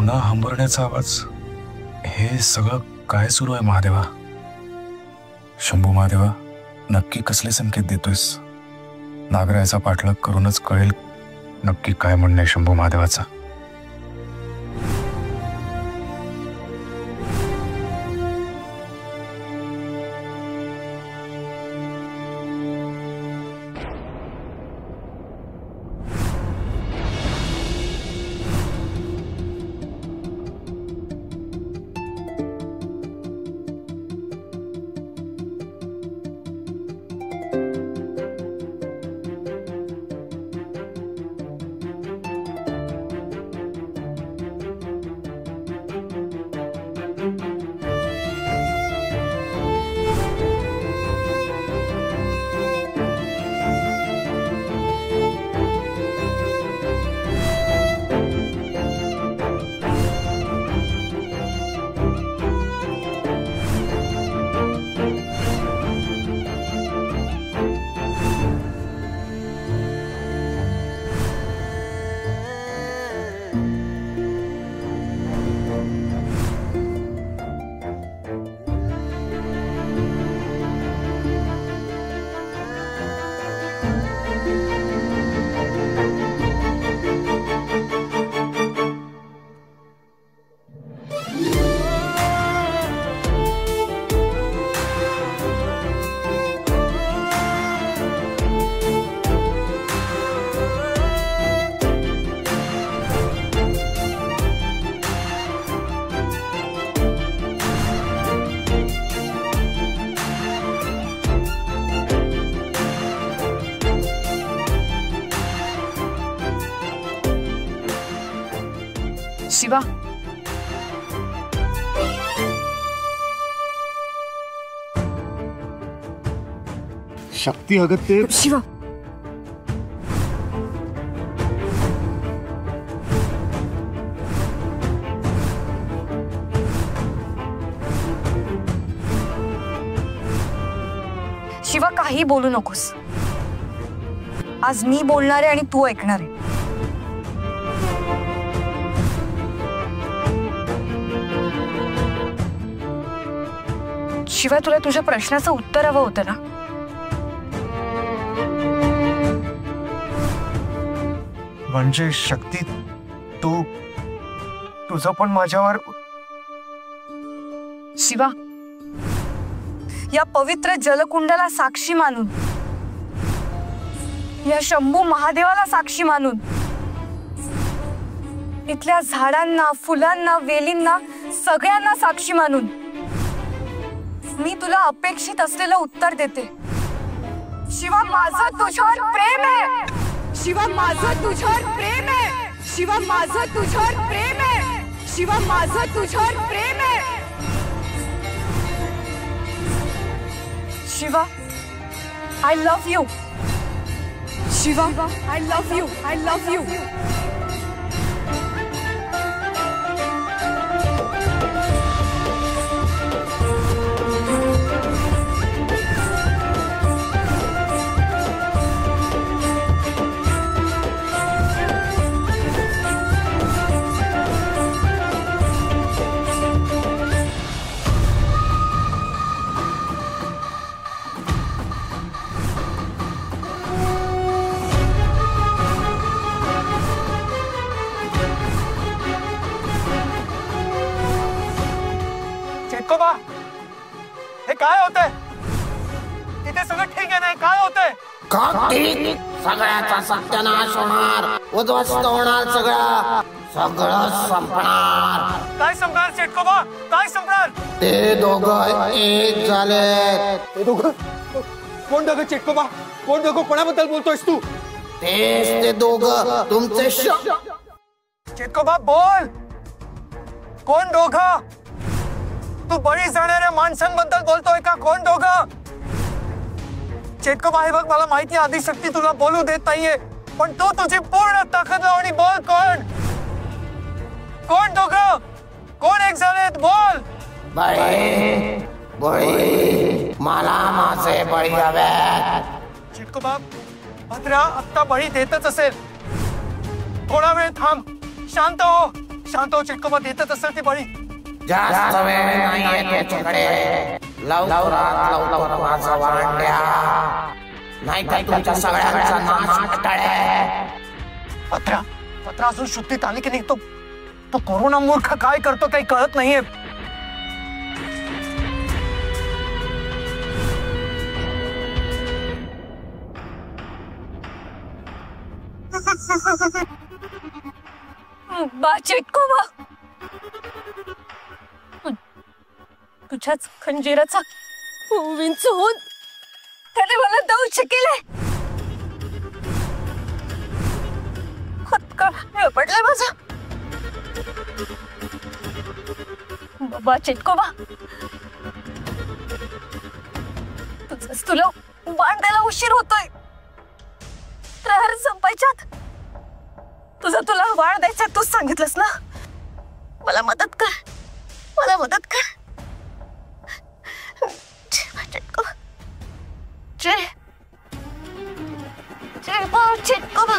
पुन्हा हंबरण्याचा आवाज, हे सगळं काय सुरू आहे महादेवा? शंभू महादेवा, नक्की कसले संकेत देतोयस? नागरायाचा पाठलाग करूनच कळेल नक्की काय म्हणणं आहे शंभू महादेवाचा. शिवा, शक्ती अगत्य शिवा, शिवा काही बोलू नकोस. आज मी बोलणार आहे आणि तू ऐकणार आहे. शिवाय तुला तुझ्या प्रश्नाचं उत्तर हवं होतं ना? म्हणजे शक्ती, तू तुझं पण माझ्यावर. शिवा, या पवित्र जलकुंडाला साक्षी मानून, या शंभू महादेवाला साक्षी मानून, इथल्या झाडांना, फुलांना, वेलींना, सगळ्यांना साक्षी मानून मी तुला अपेक्षित असलेलं उत्तर देते. शिवा, माझं तुझ्यावर प्रेम आहे. शिवा, माझं तुझ्यावर प्रेम आहे. शिवा, माझं तुझ्यावर प्रेम आहे. शिवा, माझं तुझ्यावर प्रेम आहे. Shiva, I love you. Shiva, I love you. I love you. चेतकोबा, हे काय होतंय? इथे सगळं ठीक आहे नाही? काय होतंय? सगळ्याचा सत्यानाश होणार, उद्ध्वस्त होणार, सगळं संपणार. काय संपणार चेतकोबा? काय संपणार? ते दोघं एक झाले. ते दोघं? कोण दोघं चेतकोबा? कोण दोघं? कोणाबद्दल बोलतोयस तू? तेच ते दोघं तुमचे. चेतकोबा बोल, कोण दोघं? तू बळी जाणाऱ्या माणसांबद्दल बोलतोय का? कोण दोघं? चेतकोबा, हे बघ, मला माहिती आहे आदिशक्ती तुला बोलू देत नाहीये, पण तू तुझी पूर्ण ताकद लाव आणि बोल, कोण कोण दोघं? कोण एक झालेत? बोल. बळी, मला माझे बळी हवेत. चेतकोबा, भद्रा आत्ता बळी देतच असेल. थोडा वेळ थांब, शांत हो, शांत हो चिटकोबा, देतच असेल ती बळी. जास्त वेळ नाहीये त्याच्याकडे. लवकरात लवकर माझा वाण द्या, नाहीतर तुमच्या सगळ्यांचा नाश टळेल. पत्रा पत्रा अजून शुद्धीत आली की नाही? तो कोरोना मूर्ख काय करतो काही कळत नाहीये. बा चिटकोबा, तुझ्याच खंजीराचा विंच होऊन त्याने मला दंश केले. हातकळ पडलाय माझा. बाबा चिटकोबा, तुला बाण द्यायला उशीर होतोय. प्रहर संपायच्यात तुला वाण द्यायचा तूच सांगितलंस ना. मला मदत कर, मला मदत कर. जय जय बा चिटकोबा.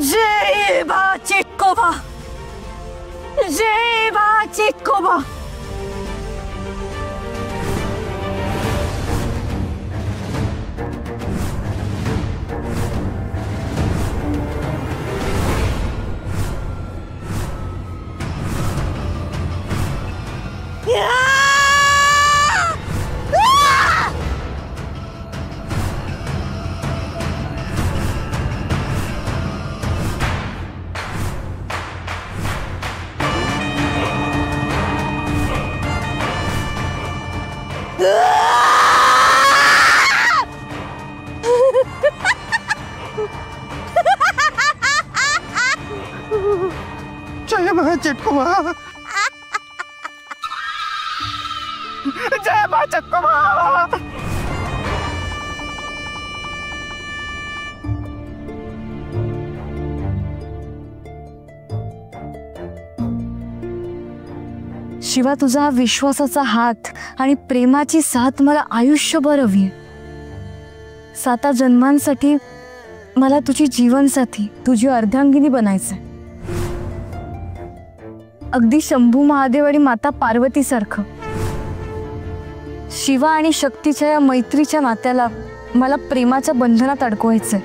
जय बा चिटकोबा, जय बा चिटकोबा. जय बा चिटकोबा, जय बा चिटकोबा. शिवा, तुझा हा विश्वासाचा हात आणि प्रेमाची साथ मला आयुष्यभर हवी. 7 जन्मांसाठी मला तुझी जीवनसाथी, तुझी अर्धांगिनी बनायचंय. अगदी शंभू महादेव आणि माता पार्वती सारखं. शिवा आणि शक्तीच्या या मैत्रीच्या नात्याला मला प्रेमाच्या बंधनात अडकवायचंय.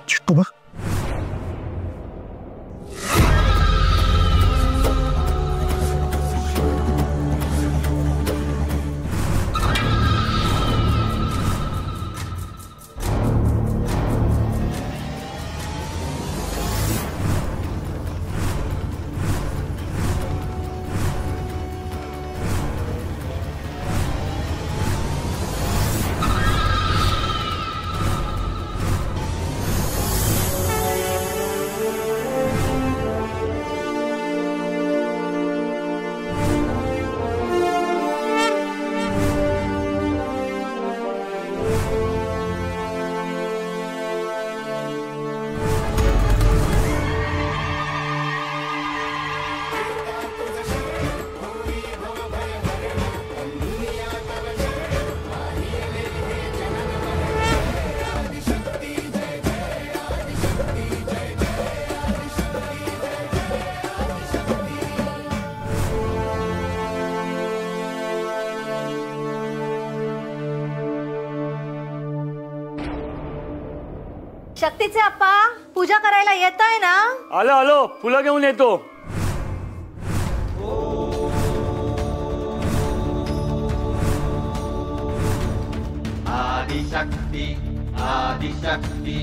चिटकोबा, शक्तीचे आप्पा पूजा करायला येताय ना? आलो आलो, फुलं घेऊन येतो. आदिशक्ती आदिशक्ती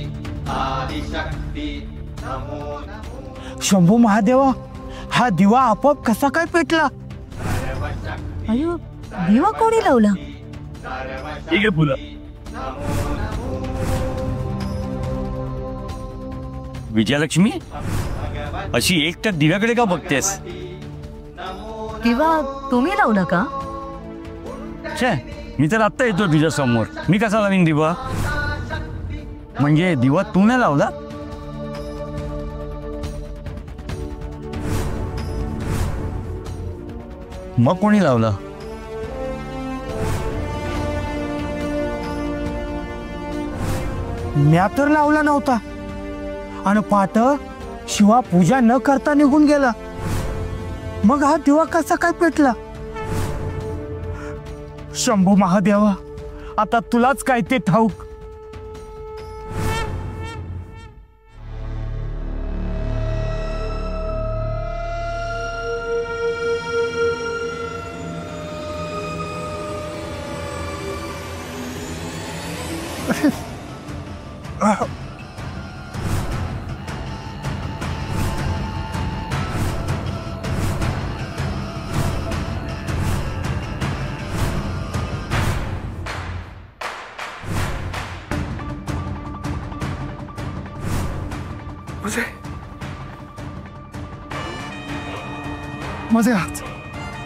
आदिशक्ती नमो नमो. शंभू महादेवा, हा दिवा आपोआप कसा काय पेटला? अयो, दिवा कोणी लावला? ठीक आहे फुलं. विजयलक्ष्मी, अशी एकट्या दिव्याकडे का बघतेस? दिवा तुम्ही लावला का? छे, मी तर आत्ता येतो तुझ्या समोर. मी कसा लावीन दिवा? म्हणजे दिवा तू नाही लावला? मग कोणी लावला? म्या तर लावला नव्हता. आणि पाट शिवा पूजा न करता निघून गेला. मग हा दिवा कसा काय पेटला? शंभू महादेवा, आता तुलाच काय ते ठाऊक.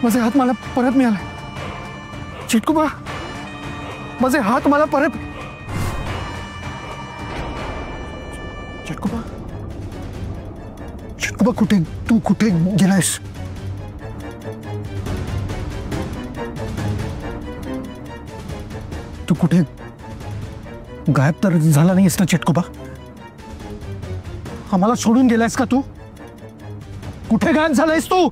माझे हात मला परत मिळाले. चिटकुबा, माझे हात मला परत. चिटकुबा, चिटकुबा कुठे? तू कुठे गेलायस? तू कुठे गायब तर झाला नाहीस ना चिटकुबा? आम्हाला सोडून गेलायस का तू? कुठे गायब झालायस तू?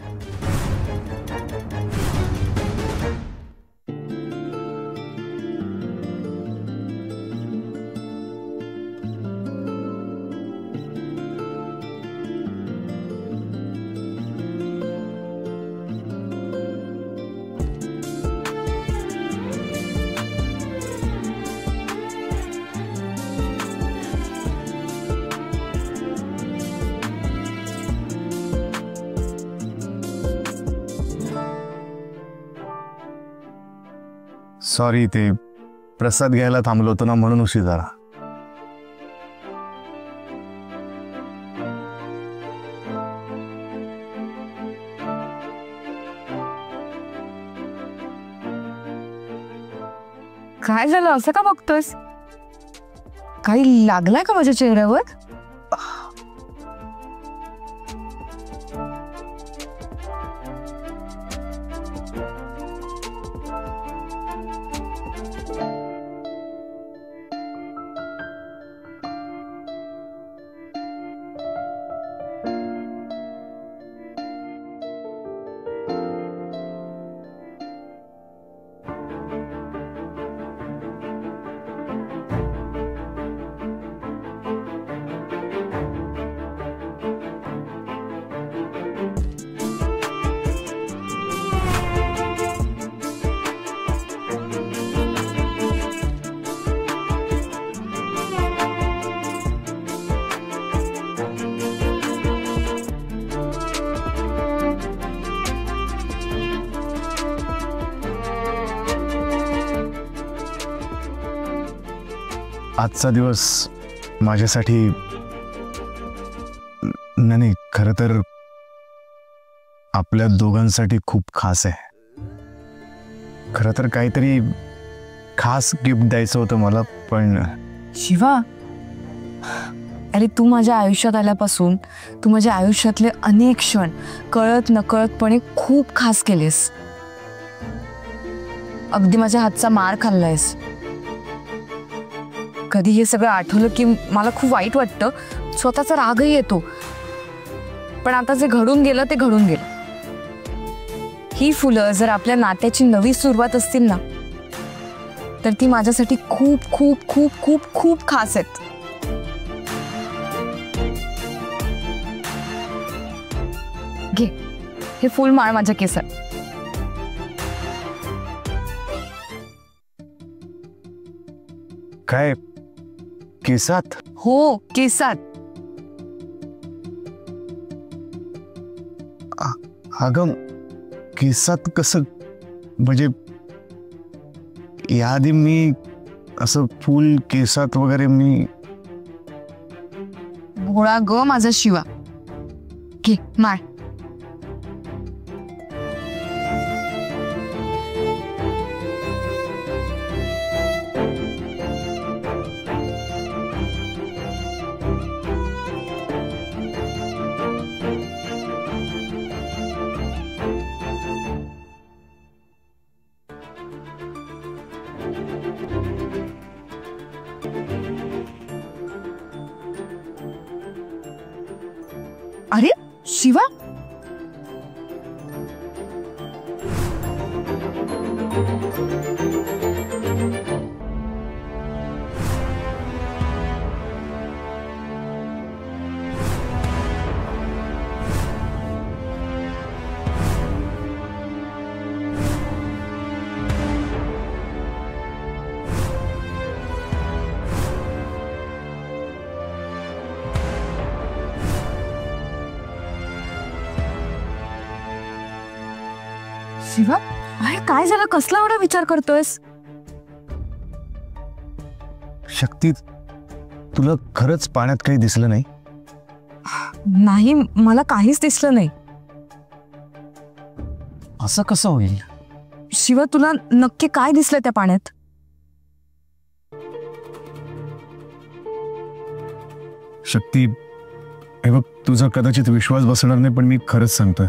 सॉरी, ते प्रसाद घ्यायला थांबलो होतो ना, म्हणून उशीर झाला. काय झालं? असं का बघतोस? काही लागलाय का माझ्या चेहऱ्यावर? आजचा दिवस माझ्यासाठी नाही, खरं तर आपल्या दोघांसाठी खूप खास आहे. खरं तर काहीतरी खास गिफ्ट द्यायचं होतं मला, पण शिवा, अरे तू माझ्या आयुष्यात आल्यापासून तू माझ्या आयुष्यातले अनेक क्षण कळत नकळतपणे खूप खास केलेस. अगदी माझ्या हातचा मार खाल्लायस. कधी हे सगळं आठवलं की मला खूप वाईट वाटतं, स्वतःचा रागही येतो. पण आता जे घडून गेलं ते घडून गेलं. ही फुलं जर आपल्या नात्याची नवी सुरुवात असतील ना, तर ती माझ्यासाठी खूप खूप खूप खूप खूप खास आहेत. हे फुल माळ माझ्या केसात. काय केसात? हो, केसात. अगं केसात कसं? म्हणजे याआधी मी असं फुल केसात वगैरे मी. भोळा ग माझा शिवा. घे माळ. अरे शिवा, शिवा, अरे काय झालं? कसला एवढा विचार करतोयस? शक्ती, तुला खरंच पाण्यात काही दिसलं नाही? नाही, मला काहीच दिसलं नाही. असं कसं होईल? शिवा, तुला नक्की काय दिसलं त्या पाण्यात? शक्ती, हे बघ, तुझा कदाचित विश्वास बसणार नाही, पण मी खरंच सांगतोय.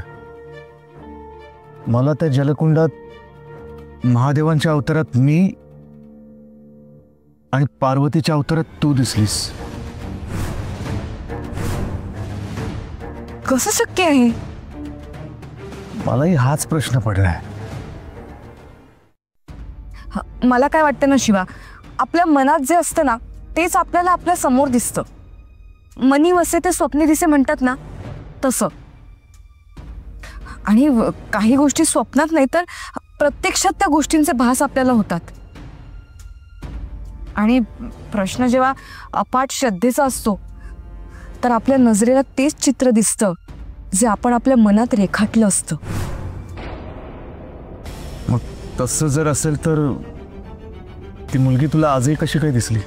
मला त्या जलकुंडात महादेवांच्या अवतारात मी आणि पार्वतीच्या अवतारात तू दिसलीस. कसं शक्य आहे? मलाही हाच प्रश्न पडलाय. मला काय वाटतं ना शिवा, आपल्या मनात जे असतं ना तेच आपल्याला आपल्या समोर दिसतं. मनी वसे ते स्वप्नी दिसे म्हणतात ना, तसं. आणि काही गोष्टी स्वप्नात नाही तर प्रत्यक्षात त्या गोष्टींचे भास आपल्याला होतात. आणि प्रश्न जेव्हा अपाट श्रद्धेचा असतो तर आपल्या नजरेला तेच चित्र दिसतं जे आपण आपल्या मनात रेखाटलं असतं. मग तसं जर असेल तर ती मुलगी तुला आजही कशी काय दिसली?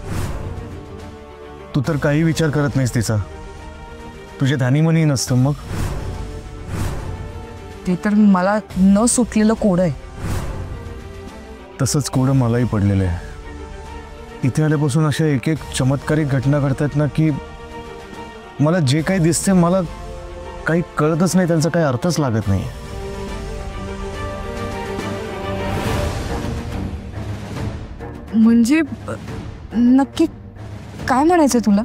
तू तर काही विचार करत नाहीस तिचा. तुझे ध्यानीमनी नसतं. मग ते तर मला न सुटलेलं कोड आहे. तसंच कोडं मलाही पडलेलं आहे. इथे आल्यापासून अशा एक एक चमत्कारिक घटना घडतात ना की मला जे काही दिसते मला काही कळतच नाही, त्यांचा काही अर्थच लागत नाही. म्हणजे नक्की काय म्हणायचं तुला?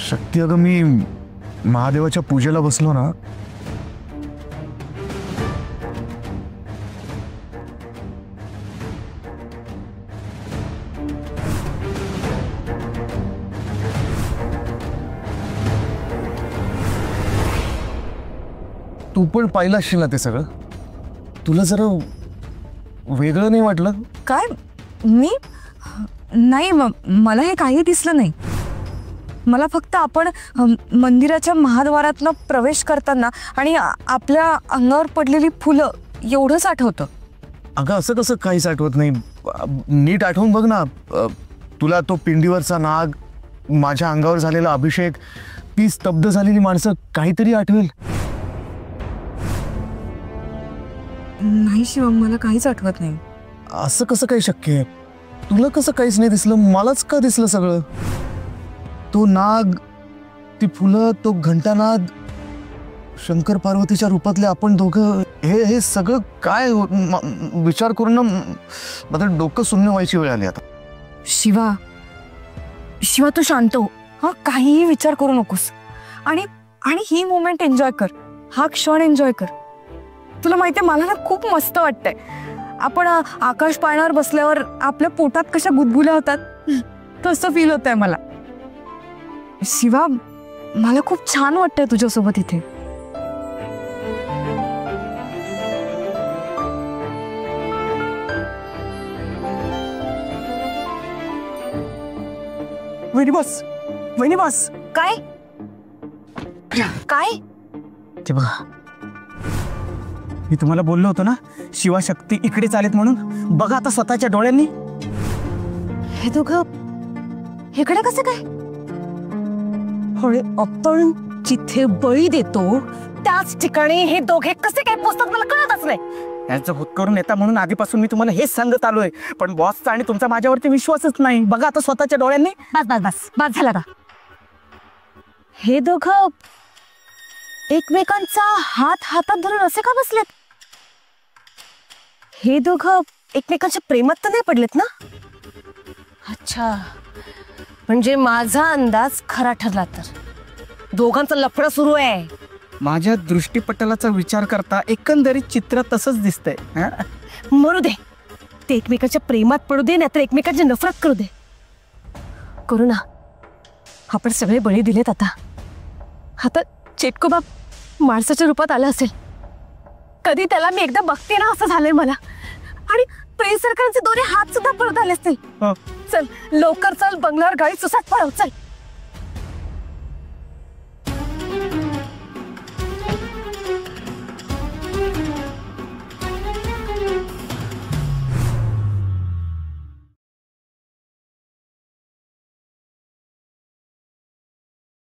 शक्ती, अगं मी महादेवाच्या पूजेला बसलो ना, तू पण पाहिलं असशील ना ते सगळं. तुला जरा वेगळं नाही वाटलं? काय? मी नाही, मला हे काही दिसलं नाही. मला फक्त आपण मंदिराच्या महाद्वारातनं प्रवेश करताना आणि आपल्या अंगावर पडलेली फुलं एवढंच आठवतं. अगं असं कसं काहीच आठवत नाही? नीट आठवून बघ ना. तुला तो पिंडीवरचा नाग, माझ्या अंगावर झालेला अभिषेक, ती स्तब्ध झालेली माणसं, काहीतरी आठवेल. नाही शिवम, मला काहीच आठवत नाही. असं कसं काही शक्य आहे? तुला कसं काहीच नाही दिसलं? मलाच का दिसलं सगळं? तो नाग, ती फुलं, तो घंटानाद, शंकर पार्वतीच्या रूपातले आपण दोघं, हे सगळं काय विचार करून ना माझं डोकं शून्य व्हायची वेळ आली आता. शिवा, शिवा तू शांत हो. हा, काहीही विचार करू नकोस. आणि ही मोमेंट एन्जॉय कर. हा क्षण एन्जॉय कर. तुला माहितीये, मला ना खूप मस्त वाटतंय. आपण आकाश पाळण्यावर बसल्यावर आपल्या पोटात कशा गुदगुल्या होतात, तसं फील होतंय मला. शिवा, मला खूप छान वाटतंय तुझ्यासोबत इथे. वहिनी बस, वहिनी बस. काय काय ते बघा, मी तुम्हाला बोललो होतो ना शिवशक्ती इकडे चालेत म्हणून. बघा आता स्वतःच्या डोळ्यांनी. हे दोघं इकडे कसं काय? अरे आपण जिथे बळी देतो त्याच ठिकाणी हे दोघे कसे काय पोचतात मला कळतच नाही. यांचं भूत करून येता म्हणून आधीपासून मी तुम्हाला हेच सांगत आलोय, पण बॉसचा आणि तुमचा माझ्यावरती विश्वासच नाही. बघा आता स्वतःच्या डोळ्यांनी. बस बस बस बस झाला का? हे दोघं एकमेकांचा हात हातात धरून असे का बसलेत? हे दोघं एकमेकांच्या प्रेमात तर नाही पडलेत ना? अच्छा, म्हणजे माझा अंदाज खरा ठरला तर दोघांचं लफडं सुरू आहे. माझ्या दृष्टीपटलाचा विचार करता एकंदरीत चित्र तसंच दिसतंय. मरू दे, ते एकमेकांच्या प्रेमात पडू दे नाहीतर एकमेकांची नफरत करू दे. करू ना, आपण सगळे बळी दिलेत. आता चेटकोबा माणसाच्या रूपात आला असेल. कधी त्याला मी एकदा बघते ना असं झालंय मला. आणि प्रिय सरकारांचे दोन्ही हात सुद्धा पळत आले असतील. चल लवकर चल, बंगल्यावर गाडी सुसाट पळव. चल.